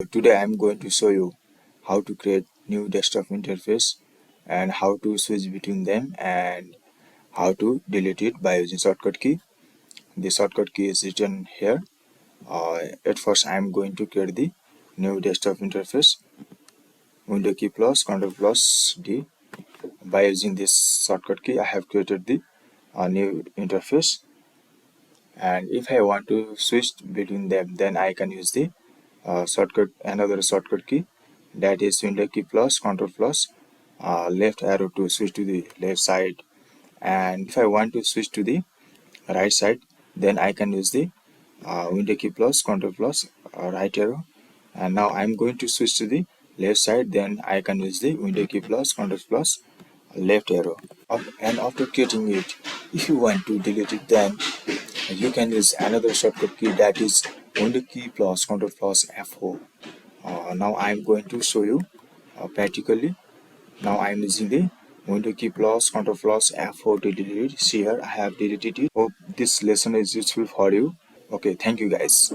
Today I'm going to show you how to create new desktop interface and how to switch between them and how to delete it by using shortcut key. The shortcut key is written here. At first I'm going to create the new desktop interface. Window key plus Ctrl plus D. By using this shortcut key I have created the new interface, and if I want to switch between them then I can use the another shortcut key, that is window key plus Ctrl plus left arrow to switch to the left side. And if I want to switch to the right side then I can use the window key plus Ctrl plus right arrow. And now I'm going to switch to the left side, then I can use the window key plus Ctrl plus left arrow. And after creating it, if you want to delete it then you can use another shortcut key, that is window key plus Ctrl plus F4. Now I'm going to show you practically. Now I'm using the window key plus Ctrl plus F4 to delete it. See here, I have deleted it. Hope this lesson is useful for you. Okay, thank you guys.